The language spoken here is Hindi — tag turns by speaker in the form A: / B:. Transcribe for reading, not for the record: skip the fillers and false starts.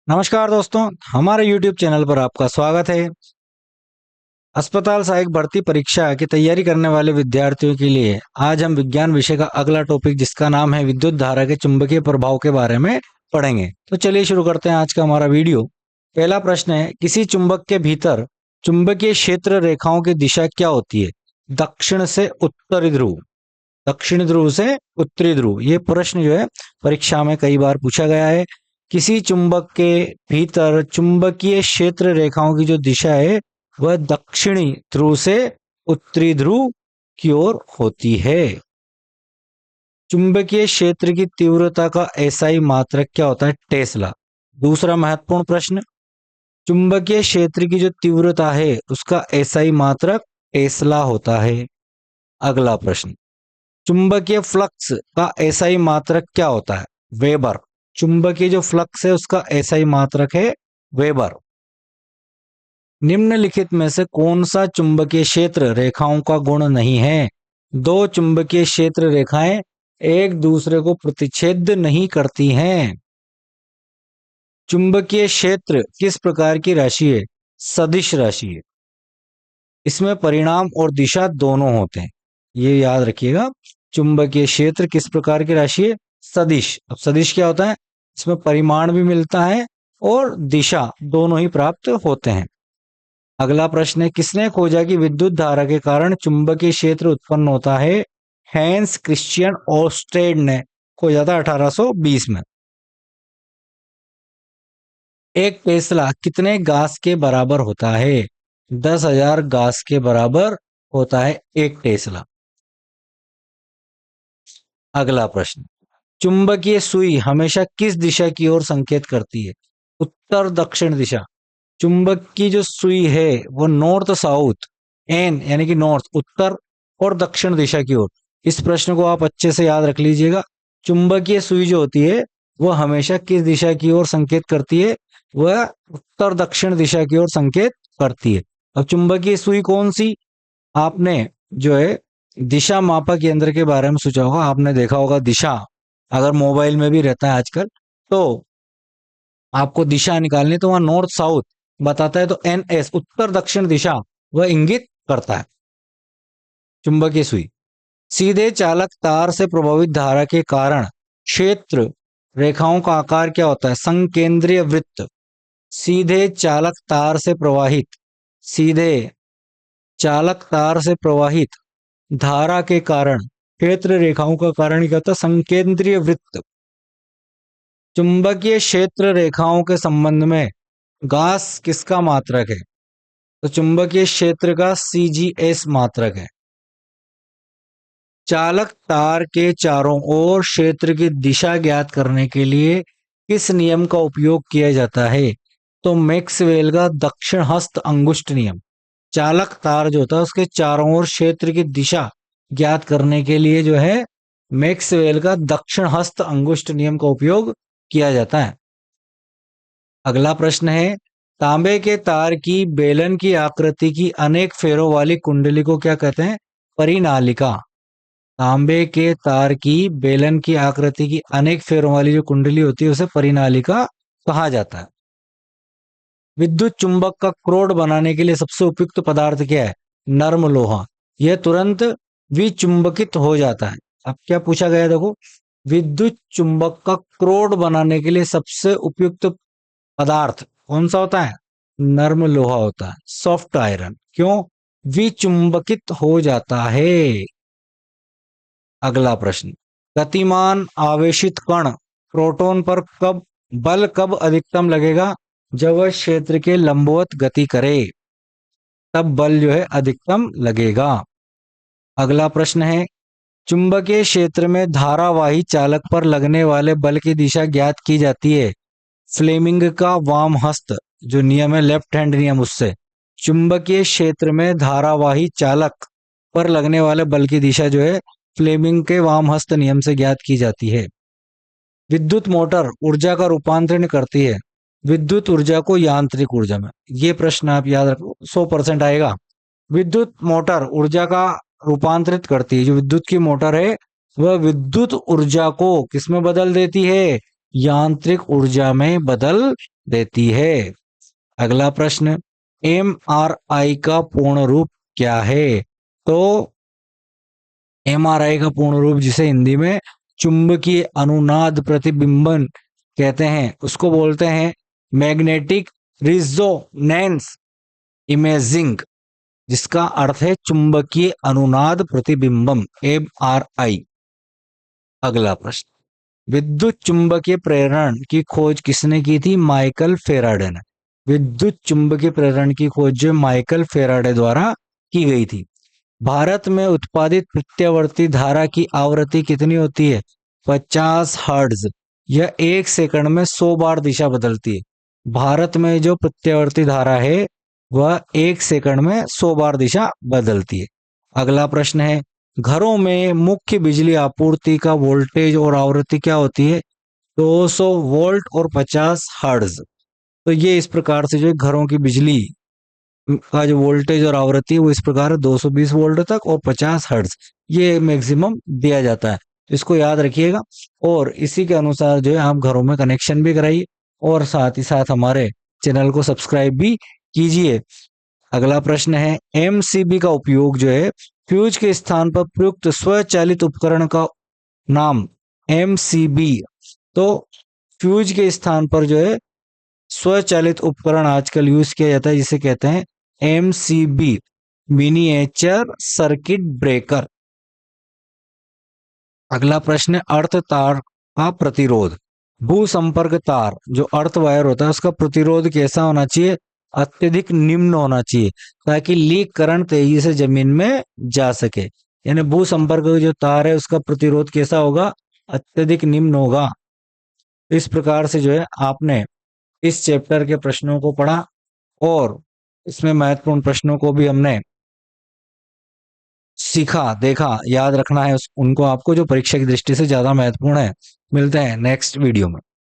A: नमस्कार दोस्तों, हमारे YouTube चैनल पर आपका स्वागत है। अस्पताल सहायक भर्ती परीक्षा की तैयारी करने वाले विद्यार्थियों के लिए आज हम विज्ञान विषय का अगला टॉपिक जिसका नाम है विद्युत धारा के चुंबकीय प्रभाव के बारे में पढ़ेंगे। तो चलिए शुरू करते हैं आज का हमारा वीडियो। पहला प्रश्न है, किसी चुंबक के भीतर चुंबकीय क्षेत्र रेखाओं की दिशा क्या होती है? दक्षिण से उत्तरी ध्रुव, दक्षिणी ध्रुव से उत्तरी ध्रुव। ये प्रश्न जो है परीक्षा में कई बार पूछा गया है। किसी चुंबक के भीतर चुंबकीय क्षेत्र रेखाओं की जो दिशा है वह दक्षिणी ध्रुव से उत्तरी ध्रुव की ओर होती है। चुंबकीय क्षेत्र की तीव्रता का एसआई मात्रक क्या होता है? टेस्ला। दूसरा महत्वपूर्ण प्रश्न, चुंबकीय क्षेत्र की जो तीव्रता है उसका एसआई मात्रक टेस्ला होता है। अगला प्रश्न, चुंबकीय फ्लक्स का एसआई मात्रक क्या होता है? वेबर। चुंबकीय जो फ्लक्स है उसका एसआई मात्रक है वेबर। निम्नलिखित में से कौन सा चुंबकीय क्षेत्र रेखाओं का गुण नहीं है? दो चुंबकीय क्षेत्र रेखाएं एक दूसरे को प्रतिच्छेद नहीं करती हैं। चुंबकीय क्षेत्र किस प्रकार की राशि है? सदिश राशि है। इसमें परिमाण और दिशा दोनों होते हैं, ये याद रखिएगा। चुंबकीय क्षेत्र किस प्रकार की राशि है? सदिश। अब सदिश क्या होता है? इसमें परिमाण भी मिलता है और दिशा दोनों ही प्राप्त होते हैं। अगला प्रश्न है, किसने खोजा कि विद्युत धारा के कारण चुंबकीय क्षेत्र उत्पन्न होता है? हैंस क्रिश्चियन ओर्स्टेड ने खोजा था 1820 में। एक टेस्ला कितने गास के बराबर होता है? 10,000 गास के बराबर होता है एक टेस्ला। अगला प्रश्न, चुंबकीय सुई हमेशा किस दिशा की ओर संकेत करती है? उत्तर दक्षिण दिशा। चुंबक की जो सुई है वो नॉर्थ साउथ, एन यानी कि नॉर्थ उत्तर और दक्षिण दिशा की ओर। इस प्रश्न को आप अच्छे से याद रख लीजिएगा। चुंबकीय सुई जो होती है वह हमेशा किस दिशा की ओर संकेत करती है? वह उत्तर दक्षिण दिशा की ओर संकेत करती है। अब चुंबकीय सुई कौन सी? आपने जो है दिशा मापक यंत्र के बारे में सोचा होगा, आपने देखा होगा दिशा अगर मोबाइल में भी रहता है आजकल, तो आपको दिशा निकालनी तो वहां नॉर्थ साउथ बताता है, तो एनएस उत्तर दक्षिण दिशा वह इंगित करता है। चुंबकीय सुई। सीधे चालक तार से प्रभावित धारा के कारण क्षेत्र रेखाओं का आकार क्या होता है? संकेंद्रीय वृत्त। सीधे चालक तार से प्रवाहित, सीधे चालक तार से प्रवाहित धारा के कारण क्षेत्र रेखाओं का कारण क्या होता है? संकेंद्रीय वृत्त। चुंबकीय क्षेत्र रेखाओं के संबंध में गास किसका मात्रक है? तो चुंबकीय क्षेत्र का सीजीएस मात्रक है। चालक तार के चारों ओर क्षेत्र की दिशा ज्ञात करने के लिए किस नियम का उपयोग किया जाता है? तो मैक्सवेल का दक्षिण हस्त अंगुष्ठ नियम। चालक तार जो होता है उसके चारों ओर क्षेत्र की दिशा ज्ञात करने के लिए जो है मैक्सवेल का दक्षिण हस्त अंगुष्ठ नियम का उपयोग किया जाता है। अगला प्रश्न है, तांबे के तार की बेलन की आकृति की अनेक फेरों वाली कुंडली को क्या कहते हैं? परिनालिका। तांबे के तार की बेलन की आकृति की अनेक फेरों वाली जो कुंडली होती है उसे परिनालिका कहा जाता है। विद्युत चुंबक का क्रोड बनाने के लिए सबसे उपयुक्त पदार्थ क्या है? नर्म लोहा। यह तुरंत विचुंबकित हो जाता है। अब क्या पूछा गया देखो, विद्युत चुंबक का क्रोड बनाने के लिए सबसे उपयुक्त पदार्थ कौन सा होता है? नर्म लोहा होता है, सॉफ्ट आयरन। क्यों? विचुंबकित हो जाता है। अगला प्रश्न, गतिमान आवेशित कण प्रोटॉन पर कब अधिकतम लगेगा? जब वह क्षेत्र के लंबवत गति करे तब बल जो है अधिकतम लगेगा। अगला प्रश्न है, चुंबकीय क्षेत्र में धारावाही चालक पर लगने वाले बल की दिशा ज्ञात की जाती है फ्लेमिंग का वाम हस्त जो नियम है, लेफ्ट हैंड नियम, उससे। चुंबकीय क्षेत्र में धारावाही चालक पर लगने वाले बल की दिशा जो है फ्लेमिंग के वाम हस्त नियम से ज्ञात की जाती है। विद्युत मोटर ऊर्जा का रूपांतरण करती है विद्युत ऊर्जा को यांत्रिक ऊर्जा में। ये प्रश्न आप याद रखो, 100% आएगा। विद्युत मोटर ऊर्जा का रूपांतरित करती है, जो विद्युत की मोटर है वह विद्युत ऊर्जा को किसमें बदल देती है? यांत्रिक ऊर्जा में बदल देती है। अगला प्रश्न, एमआरआई का पूर्ण रूप क्या है? तो एमआरआई का पूर्ण रूप, जिसे हिंदी में चुंबकीय अनुनाद प्रतिबिंबन कहते हैं, उसको बोलते हैं मैग्नेटिक रिजोनेंस इमेजिंग, जिसका अर्थ है चुंबकीय अनुनाद प्रतिबिंबम, एमआरआई। अगला प्रश्न, विद्युत चुंबकीय प्रेरण की खोज किसने की थी? माइकल फेराडे ने। विद्युत चुंबकीय प्रेरण की खोज जो माइकल फेराडे द्वारा की गई थी। भारत में उत्पादित प्रत्यावर्ती धारा की आवृत्ति कितनी होती है? 50 हर्ट्ज। यह 1 सेकंड में 100 बार दिशा बदलती है। भारत में जो प्रत्यावर्ती धारा है वह 1 सेकंड में 100 बार दिशा बदलती है। अगला प्रश्न है, घरों में मुख्य बिजली आपूर्ति का वोल्टेज और आवृत्ति क्या होती है? 200 वोल्ट और 50 हर्ट्ज। तो ये इस प्रकार से जो है घरों की बिजली का जो वोल्टेज और आवृत्ति है वो इस प्रकार है, 220 वोल्ट तक और 50 हर्ट्ज, ये मैक्सिमम दिया जाता है। तो इसको याद रखिएगा और इसी के अनुसार जो है आप घरों में कनेक्शन भी कराइए और साथ ही साथ हमारे चैनल को सब्सक्राइब भी कीजिए। अगला प्रश्न है, एमसीबी का उपयोग जो है फ्यूज के स्थान पर प्रयुक्त स्वचालित उपकरण का नाम एमसीबी। तो फ्यूज के स्थान पर जो है स्वचालित उपकरण आजकल यूज किया जाता है, जिसे कहते हैं एमसीबी, मिनिएचर सर्किट ब्रेकर। अगला प्रश्न है, अर्थ तार का प्रतिरोध। भू संपर्क तार जो अर्थ वायर होता है उसका प्रतिरोध कैसा होना चाहिए? अत्यधिक निम्न होना चाहिए, ताकि लीक करंट तेजी से जमीन में जा सके। यानी भू संपर्क जो तार है उसका प्रतिरोध कैसा होगा? अत्यधिक निम्न होगा। इस प्रकार से जो है आपने इस चैप्टर के प्रश्नों को पढ़ा और इसमें महत्वपूर्ण प्रश्नों को भी हमने सीखा, देखा, याद रखना है उनको आपको, जो परीक्षा की दृष्टि से ज्यादा महत्वपूर्ण है। मिलते हैं नेक्स्ट वीडियो में।